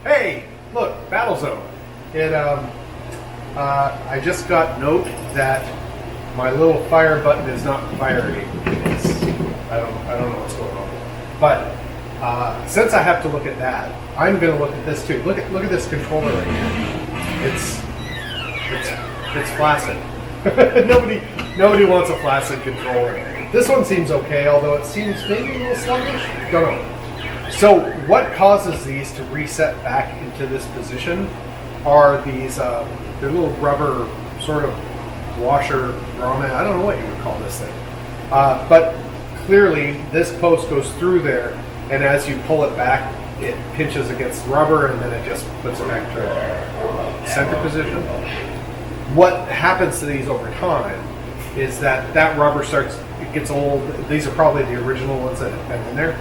Hey, look, Battlezone. I just got note that my little fire button is not firing. I don't know what's going on. But since I have to look at that, I'm going to look at this too. Look at this controller right here. It's flaccid. Nobody wants a flaccid controller. This one seems okay, although it seems maybe a little sluggish. Don't know. So what causes these to reset back into this position are these they're little rubber sort of washer grommet. I don't know what you would call this thing. But clearly this post goes through there, and as you pull it back, it pinches against the rubber, and then it just puts it back to center position. What happens to these over time is that rubber it gets old. These are probably the original ones that have been in there.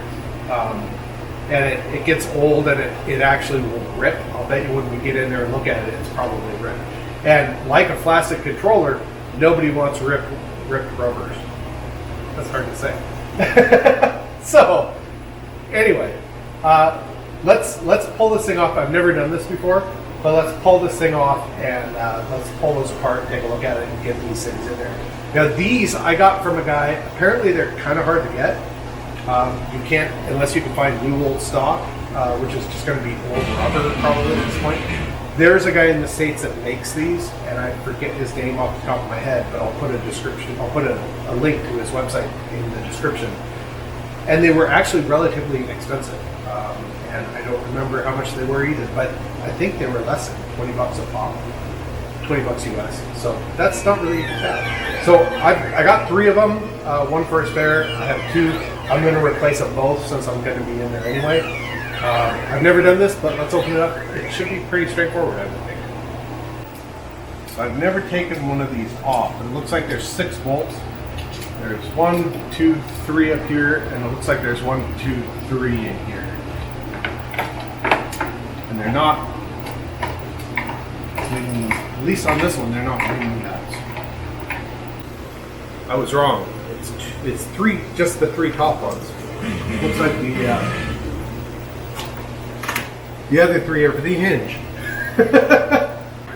And it gets old, and it actually will rip. I'll bet you when we get in there and look at it, it's probably ripped. And like a flaccid controller, nobody wants ripped rubbers. That's hard to say. So, anyway, let's pull this thing off. I've never done this before, but let's pull this thing off and let's pull those apart and take a look at it and get these things in there. Now, these I got from a guy. Apparently, they're kind of hard to get. You can't, unless you can find new old stock, which is just going to be old rubber probably at this point. There's a guy in the States that makes these, and I forget his name off the top of my head, but I'll put a description, I'll put a link to his website in the description. And they were actually relatively inexpensive. And I don't remember how much they were either, but I think they were less than $20 a pop. $20 US. So that's not really bad. So I got 3 of them, one for a spare. I have 2. I'm going to replace them both since I'm going to be in there anyway. I've never done this, but let's open it up. It should be pretty straightforward, I would think. So I've never taken one of these off. It looks like there's 6 bolts. There's 1, 2, 3 up here, and it looks like there's 1, 2, 3 in here. And they're not, at least on this one, they're not ring nuts. I was wrong. It's 3, just the 3 top ones. Looks like the other 3 are for the hinge.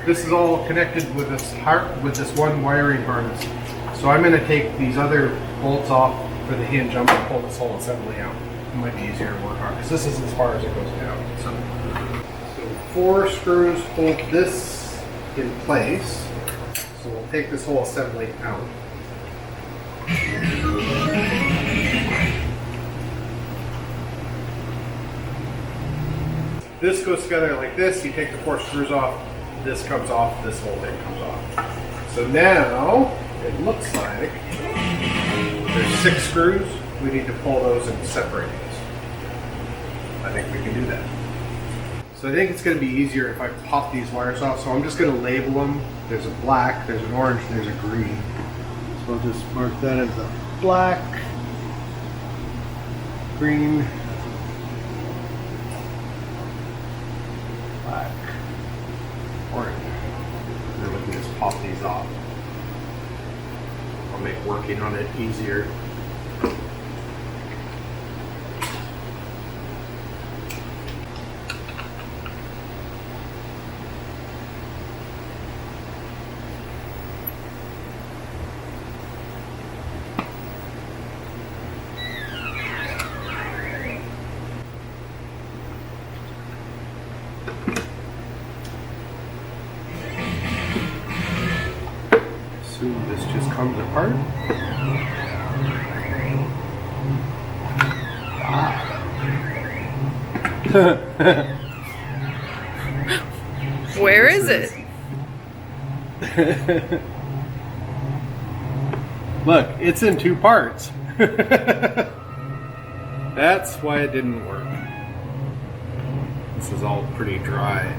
This is all connected with this one wiring harness. So I'm going to take these other bolts off for the hinge. I'm going to pull this whole assembly out. It might be easier to work on because this is as far as it goes down. So 4 screws hold this in place. So we'll take this whole assembly out. This goes together like this. You take the 4 screws off, this comes off, this whole thing comes off. So now it looks like there's 6 screws. We need to pull those and separate these. I think we can do that. So I think it's going to be easier if I pop these wires off. So I'm just going to label them. There's a black, there's an orange, and there's a green. So I'll just mark that as a black, green, black, orange. And then we can just pop these off. I'll make working on it easier. Soon this just comes apart. Where is it? Look, it's in 2 parts. That's why it didn't work. This is all pretty dry.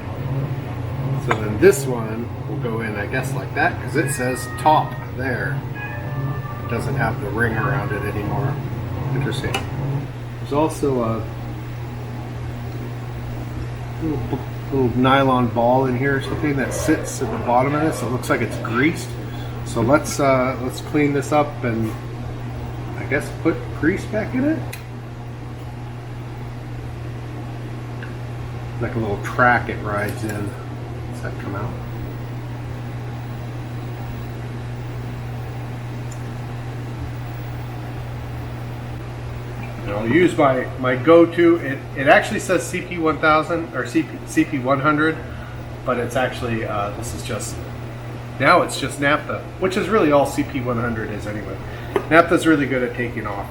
So then this one will go in, I guess, like that, because it says top there. It doesn't have the ring around it anymore. Interesting. There's also a little nylon ball in here or something that sits at the bottom of this. It looks like it's greased. So let's clean this up and I guess put grease back in it. like a little track it rides in. Does that come out? And I'll use my go-to. It actually says CP1000 or CP100, but it's actually this is just now it's just naphtha, which is really all CP100 is anyway. Naphtha's really good at taking off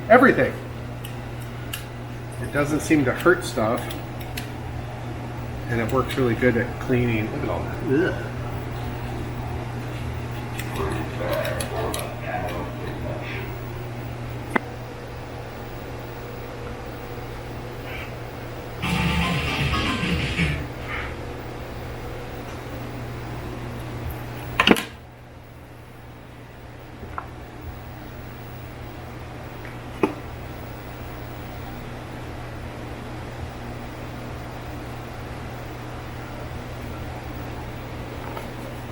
everything. It doesn't seem to hurt stuff, and it works really good at cleaning. Look at all that. Ugh.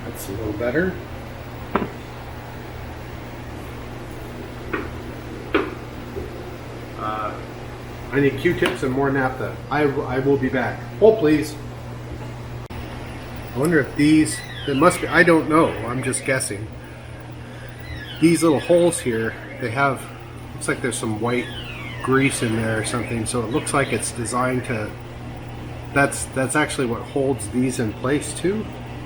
That's a little better. I need Q-tips and more naphtha. I will be back. Hold please. I wonder if these, it must be, I don't know, I'm just guessing. These little holes here, they have, looks like there's some white grease in there or something, so it looks like it's designed to, that's actually what holds these in place too.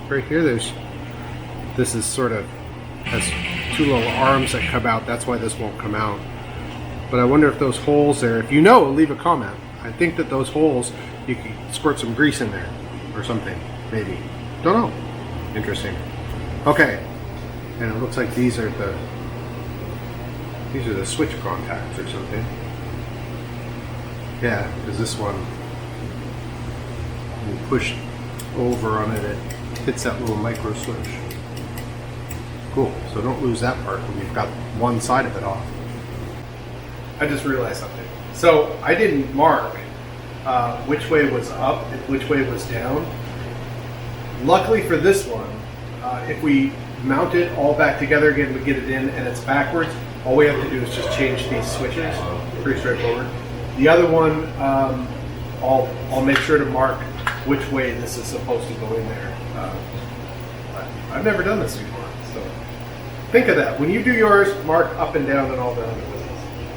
Right here, this is sort of, has two little arms that come out, that's why this won't come out. But I wonder if those holes there, if you know, leave a comment. I think that those holes, you could squirt some grease in there or something, maybe. Don't know. Interesting. Okay. And it looks like these are the switch contacts or something. Yeah, because this one, when you push over on it, it hits that little micro switch. Cool. So don't lose that part when you've got one side of it off. I just realized something. So I didn't mark which way was up and which way was down. Luckily for this one, if we mount it all back together again, we get it in and it's backwards, all we have to do is just change these switches. Pretty straightforward. The other one, I'll make sure to mark which way this is supposed to go in there. I've never done this before, so think of that. When you do yours, mark up and down and all the other business.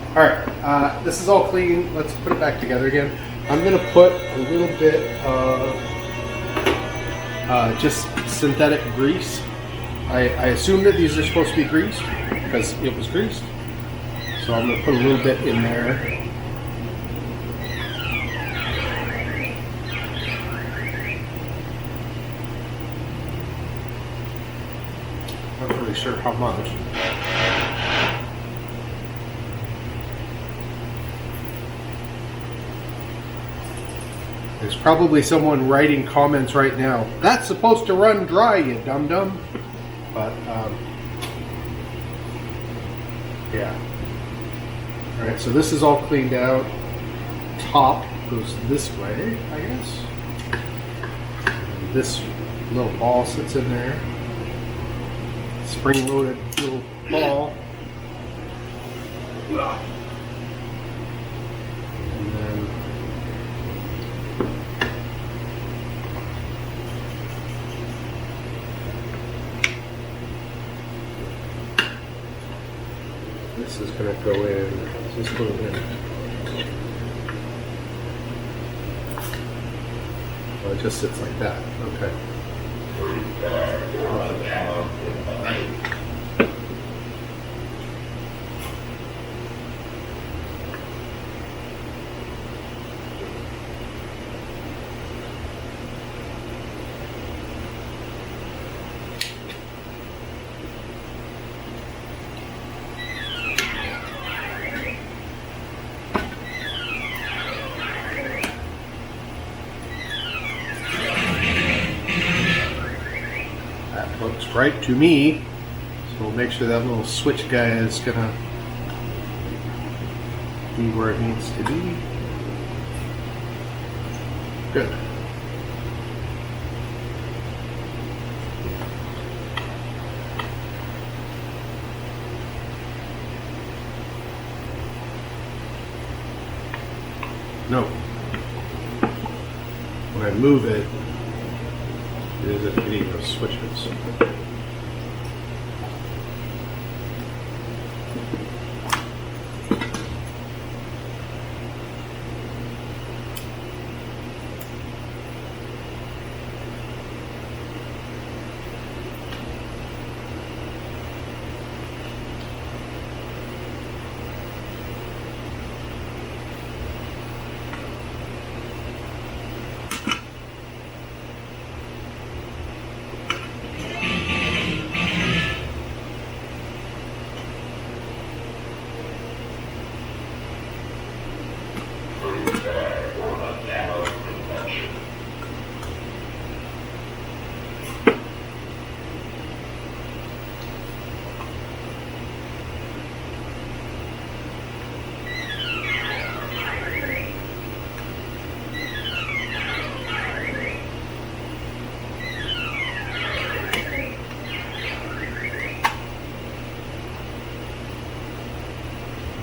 All right, this is all clean. Let's put it back together again. I'm going to put a little bit of just synthetic grease. I assume that these are supposed to be greased because it was greased. So I'm going to put a little bit in there. Not really sure how much. There's probably someone writing comments right now. That's supposed to run dry, you dum-dum. But, yeah. Alright, so this is all cleaned out. Top goes this way, I guess. And this little ball sits in there. Spring-loaded little ball. And then this is going to go in. Just put it in. Oh, it just sits like that. Okay. Looks right to me, so we'll make sure that little switch guy is gonna be where it needs to be. Good. No. when I move it, it isn't hitting those switches.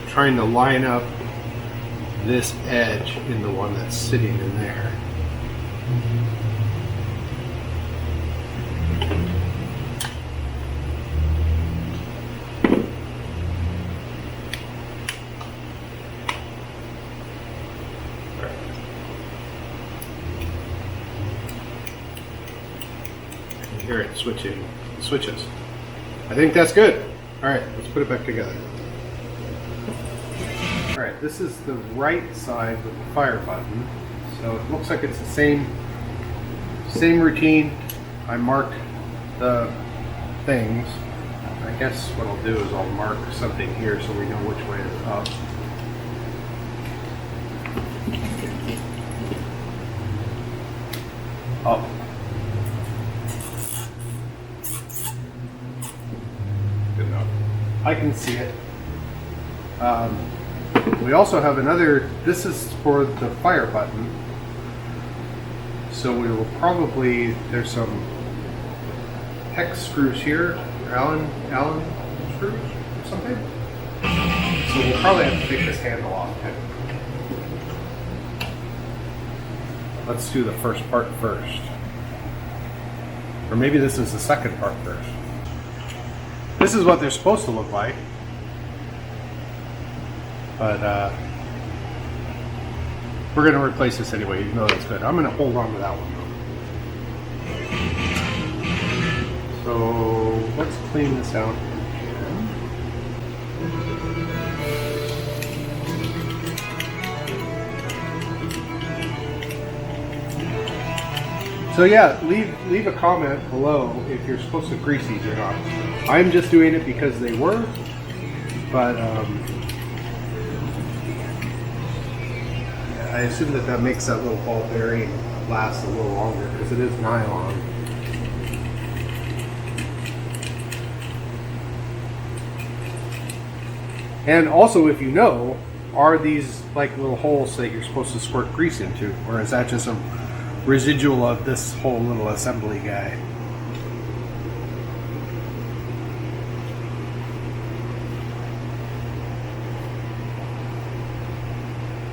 Trying to line up this edge in the one that's sitting in there. I can hear it switches. I think that's good. All right, let's put it back together. Alright, this is the right side with the fire button. So it looks like it's the same routine. I marked the things. I guess what I'll do is I'll mark something here so we know which way is up. Up. Good enough. I can see it. We also have another, this is for the fire button. So we will probably, there's some hex screws here, Allen screws or something. So we'll probably have to take this handle off too. Let's do the first part first. Or maybe this is the second part first. This is what they're supposed to look like. But we're going to replace this anyway, even though that's good. I'm going to hold on to that one though. So let's clean this out again. So yeah, leave a comment below if you're supposed to grease these or not. I'm just doing it because they were, but I assume that makes that little ball bearing last a little longer because it is nylon. And also, if you know, are these like little holes that you're supposed to squirt grease into, or is that just a residual of this whole little assembly guy?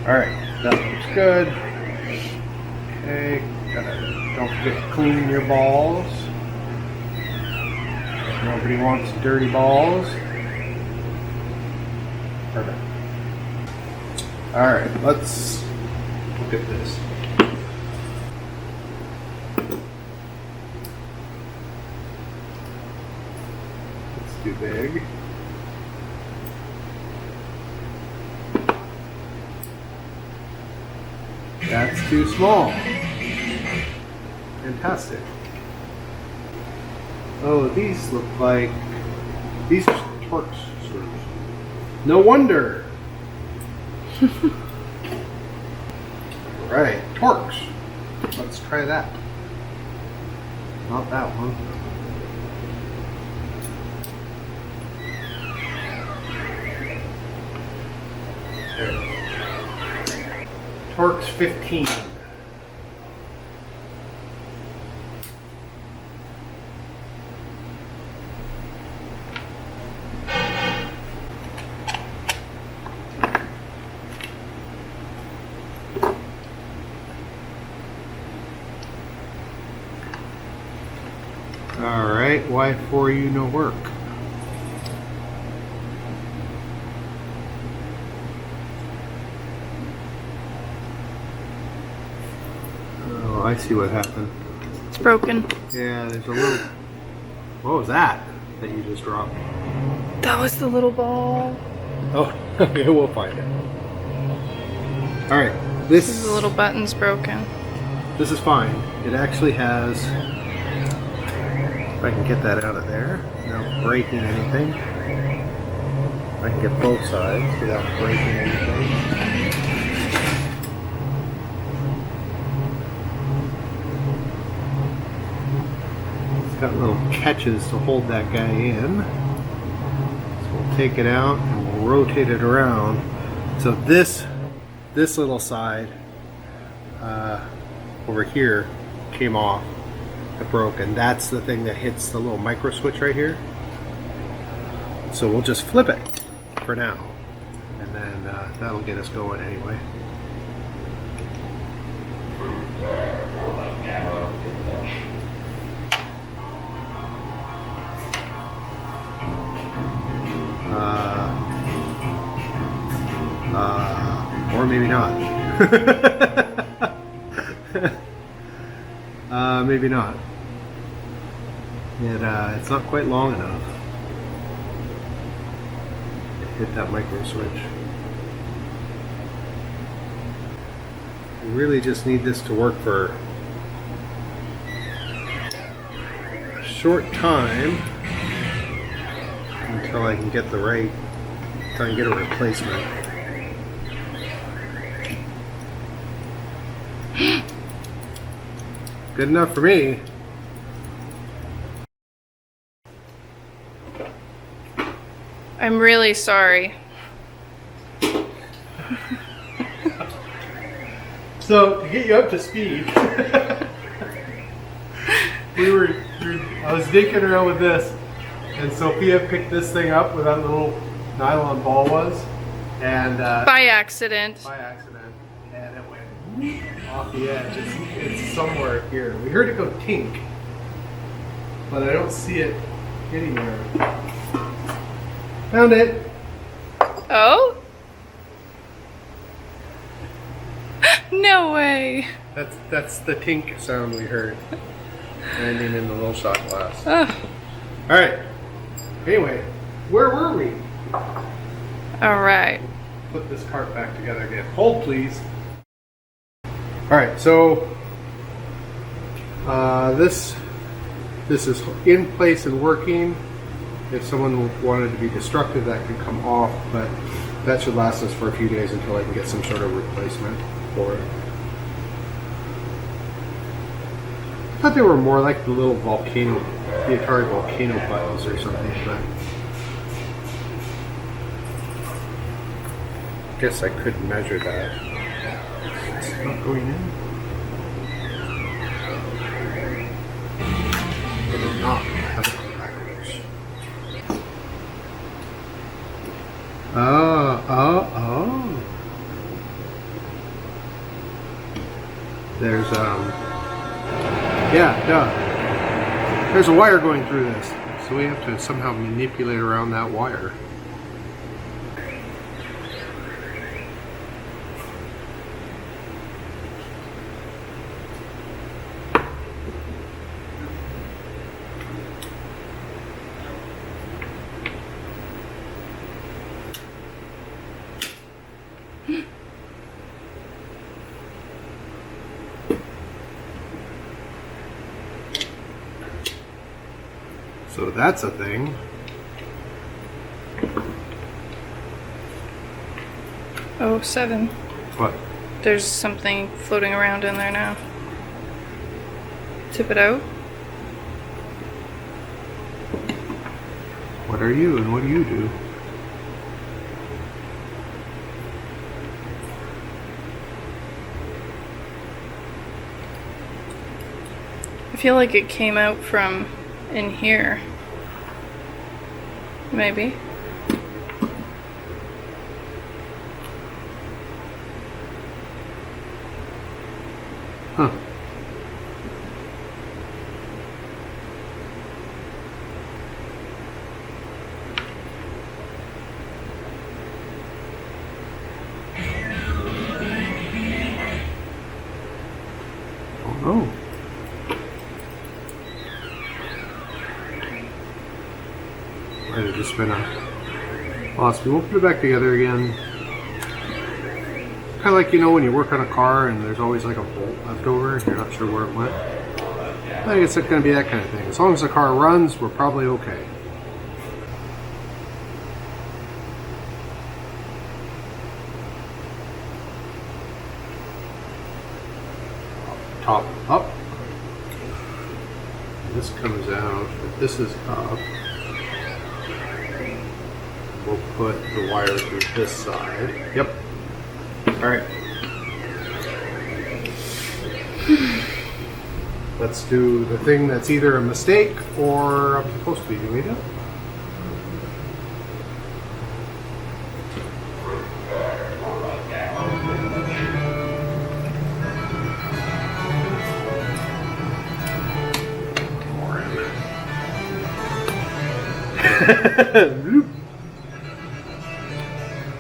Alright, that looks good. Okay, don't forget to clean your balls. Nobody wants dirty balls. Perfect. Alright, let's look at this. It's too big. That's too small. Fantastic. Oh, these look like these are Torx screws. No wonder. Right, Torx. Let's try that. Not that one. There. Torx 15. Alright, why for you no work? Oh, I see what happened. It's broken. Yeah, there's a little... What was that you just dropped? That was the little ball. Oh, okay, we'll find it. Alright, this... The little button's broken. This is fine. It actually has... If I can get that out of there without breaking anything. I can get both sides without breaking anything. It's got little catches to hold that guy in. So we'll take it out and we'll rotate it around. So this little side over here came off. It broke, and that's the thing that hits the little micro switch right here. So we'll just flip it for now, and then that'll get us going anyway. Or maybe not. Maybe not. It's not quite long enough to hit that micro switch. We really just need this to work for a short time until I can get the right, until I can get a replacement. Good enough for me. I'm really sorry. So, to get you up to speed, I was digging around with this, and Sophia picked this thing up where that little nylon ball was, and By accident. and it went off the edge. It's somewhere here. We heard it go tink, but I don't see it anywhere. Found it. Oh? No way. That's the tink sound we heard. Landing in the little shot glass. Oh. Alright. Anyway, where were we? Alright. Put this cart back together again. Hold, please. Alright, so this is in place and working. If someone wanted to be destructive, that could come off, but that should last us for a few days until I can get some sort of replacement for it. I thought they were more like the little volcano, the Atari volcano buttons or something, but I guess I couldn't measure that. It's not going in. It is not. Oh. There's, yeah, duh. There's a wire going through this. So we have to somehow manipulate around that wire. So that's a thing. Oh, 7. What? There's something floating around in there now. Tip it out. What are you and what do you do? I feel like it came out from in here. Maybe. Huh. Oh. Might have just been a loss. We'll put it back together again. Kind of like, you know, when you work on a car and there's always like a bolt left over and you're not sure where it went. I think it's going to be that kind of thing. As long as the car runs, we're probably okay. Top up. This comes out. If this is up, we'll put the wire through this side. Yep. All right. Let's do the thing that's either a mistake or I'm supposed to be doing it.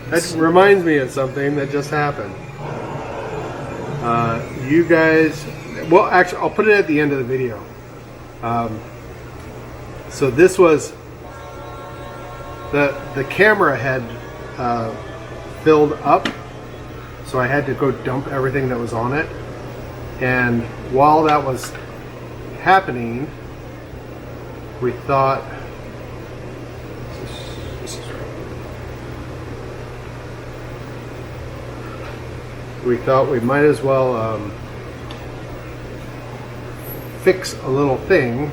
That reminds me of something that just happened. You guys, well, actually, I'll put it at the end of the video. So this was the camera had filled up, so I had to go dump everything that was on it. And while that was happening, we thought. We thought we might as well fix a little thing.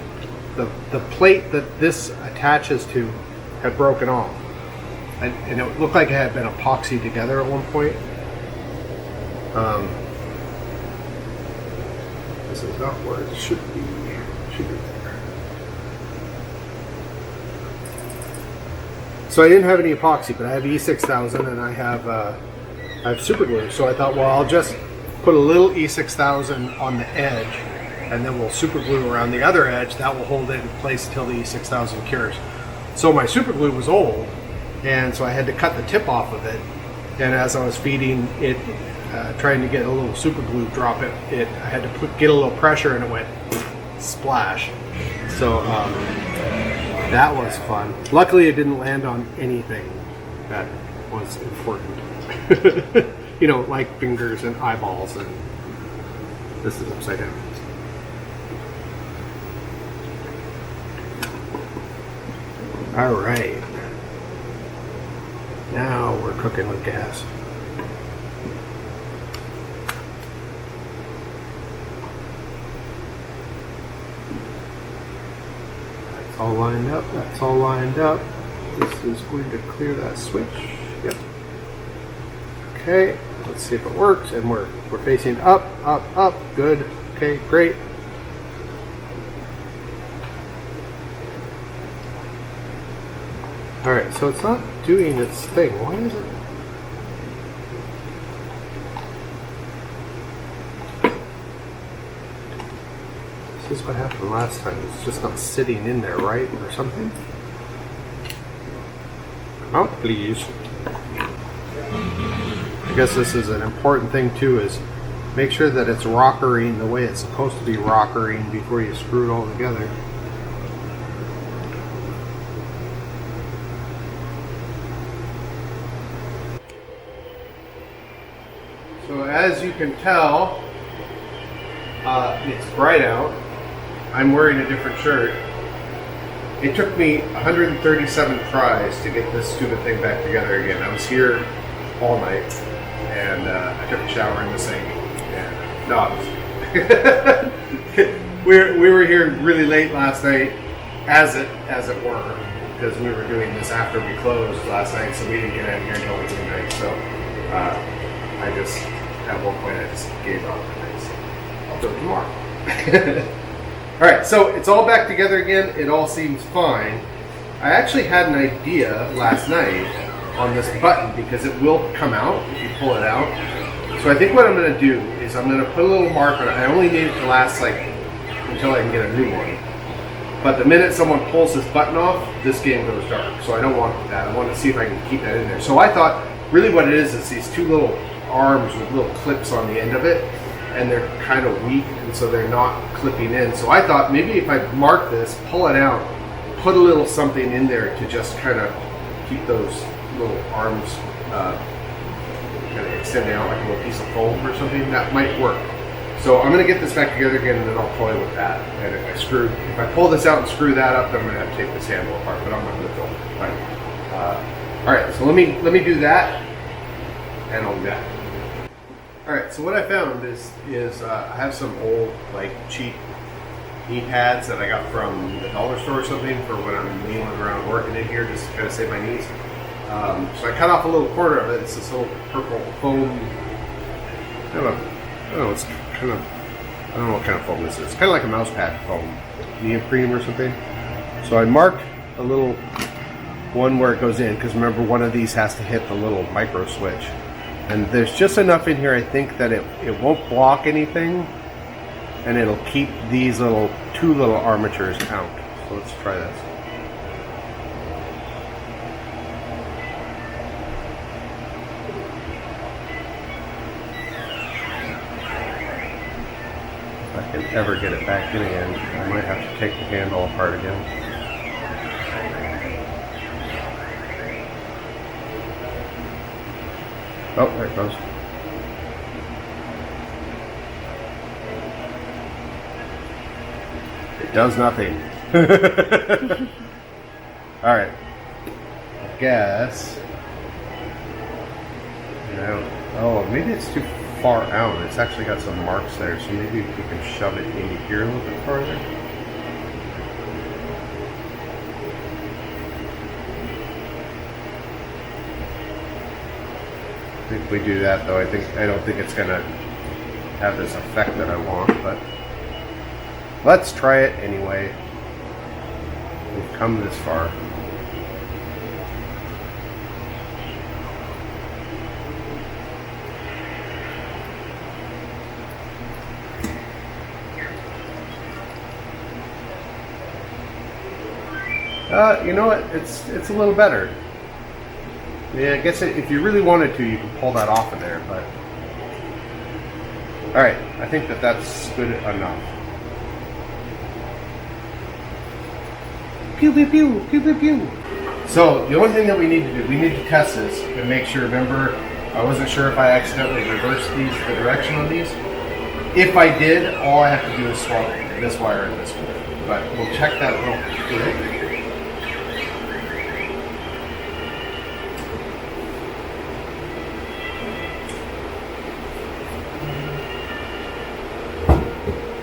The plate that this attaches to had broken off, and it looked like it had been epoxied together at one point. This is not where it should be. It should be there. So I didn't have any epoxy, but I have E6000 and I have super glue, so I thought, well, I'll just put a little E6000 on the edge, and then we'll super glue around the other edge. That will hold it in place until the E6000 cures. So my super glue was old, and so I had to cut the tip off of it. And as I was feeding it, trying to get a little super glue drop I had to get a little pressure, and it went splash. So that was fun. Luckily, it didn't land on anything that was important. You know, like fingers and eyeballs, and this is upside down. All right, now we're cooking with gas. That's all lined up. That's all lined up. This is going to clear that switch. Yep. Okay, let's see if it works, and we're facing up, up, up. Good. Okay, great. All right, so it's not doing its thing. Why is it? This is what happened last time. It's just not sitting in there, right, or something. Come out, please. I guess this is an important thing too, is make sure that it's rockering the way it's supposed to be rockering before you screw it all together. So as you can tell, it's bright out. I'm wearing a different shirt. It took me 137 tries to get this stupid thing back together again. I was here all night, and I took a shower in the sink. And no, we were here really late last night, as it were, because we were doing this after we closed last night, so we didn't get out of here until midnight. So I just, at one point, I just gave up, and I said, I'll do it tomorrow. All right, so it's all back together again. It all seems fine. I actually had an idea last night on this button, because it will come out if you pull it out. So I think what I'm going to do is I'm going to put a little mark on it. I only need it to last like until I can get a new one. But the minute someone pulls this button off, this game goes dark. So I don't want that. I want to see if I can keep that in there. So I thought really what it is these two little arms with little clips on the end of it. and they're kind of weak, and so they're not clipping in. So I thought maybe if I mark this, pull it out, put a little something in there to just kind of keep those little arms kind of extending out like a little piece of foam or something, that might work. So I'm going to get this back together again, and then I'll toy with that. And if I pull this out and screw that up, then I'm going to have to take this handle apart, but I'm not going to film it. All right, so let me do that, and I'll be back. All right, so what I found is I have some old, like, cheap knee pads that I got from the dollar store or something for when I'm kneeling around working in here, just to kind of save my knees. So I cut off a little corner of it. It's this little purple foam. I don't know. It's kind of, I don't know what kind of foam this is. It's kind of like a mouse pad foam, neoprene or something. So I marked a little one where it goes in, because remember, one of these has to hit the little micro switch. And there's just enough in here, I think, that it won't block anything, and it'll keep these two little armatures out. So let's try this. If I can ever get it back in again, I might have to take the handle apart again. Oh, there it goes. It does nothing. All right. I guess. Oh, maybe it's too far out. It's actually got some marks there, so maybe we can shove it into here a little bit farther. If we do that, though, I don't think it's gonna have this effect that I want, but let's try it anyway. We've come this far. You know what? It's a little better. Yeah, I guess if you really wanted to, you could pull that off of there, but... Alright, I think that's good enough. Pew, pew, pew, pew, pew, pew. So, the only thing that we need to do, we need to test this and make sure, remember, I wasn't sure if I accidentally reversed the direction on these. If I did, all I have to do is swap this wire and this one. But we'll check that real quick.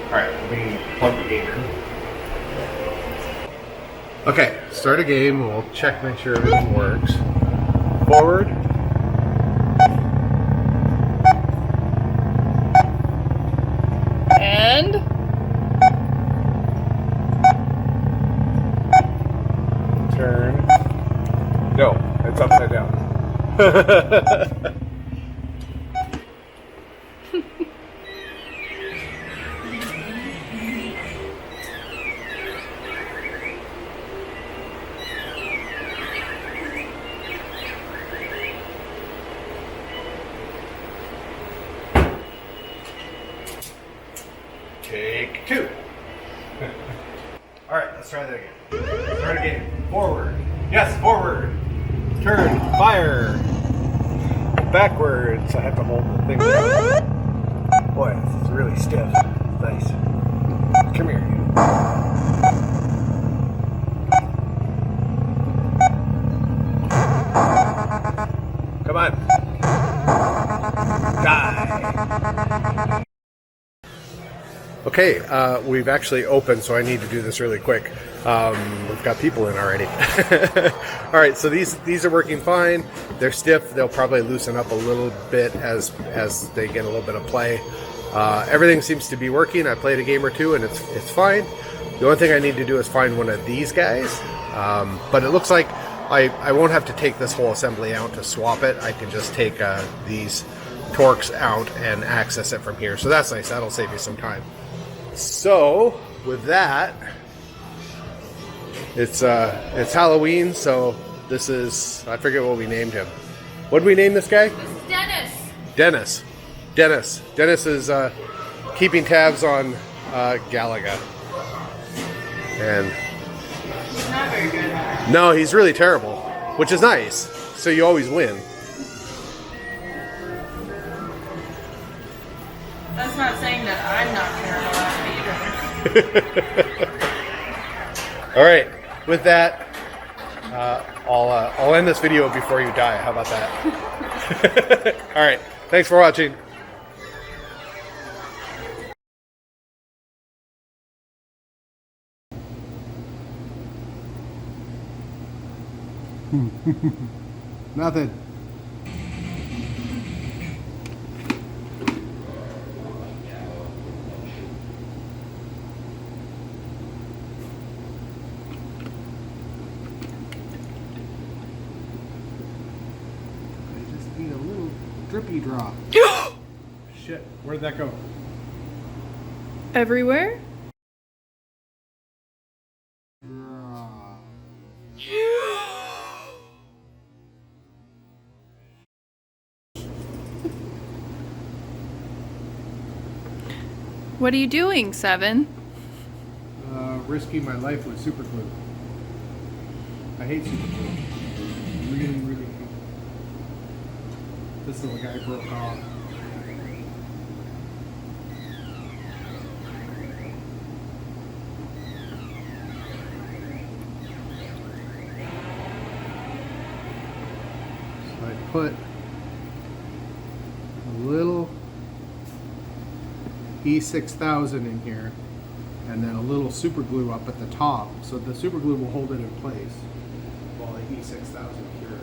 Alright, let me plug the game in. Okay, start a game. We'll check, make sure everything works. Forward. And? Turn. No, it's upside down. Take two. Alright, let's try that again. Start again. Forward. Yes, forward. Turn. Fire. Backwards. I have to hold the thing down. Boy, it's really stiff. Nice. Come here. Come on. Die. Okay, we've actually opened, so I need to do this really quick. We've got people in already. All right, so these are working fine. They're stiff. They'll probably loosen up a little bit as they get a little bit of play. Everything seems to be working. I played a game or two, and it's fine. The only thing I need to do is find one of these guys. But it looks like I won't have to take this whole assembly out to swap it. I can just take these Torx out and access it from here. So that's nice. That'll save you some time. So with that, it's Halloween, so this is, I forget what we named him. What did we name this guy? This is Dennis. Dennis. Dennis is keeping tabs on Galaga. And He's not very good at it. no, he's really terrible, which is nice. So you always win. That's not saying that I'm not terrible at it either. All right, with that, I'll end this video before you die. How about that? All right, thanks for watching. Nothing. I just need a little drippy drop. Shit, where'd that go? Everywhere? What are you doing, Seven? Risking my life with super glue. I hate super glue. Really, really hate it. This little guy broke off. So I put a little E6000 in here, and then a little super glue up at the top, so the super glue will hold it in place while the E6000 cures.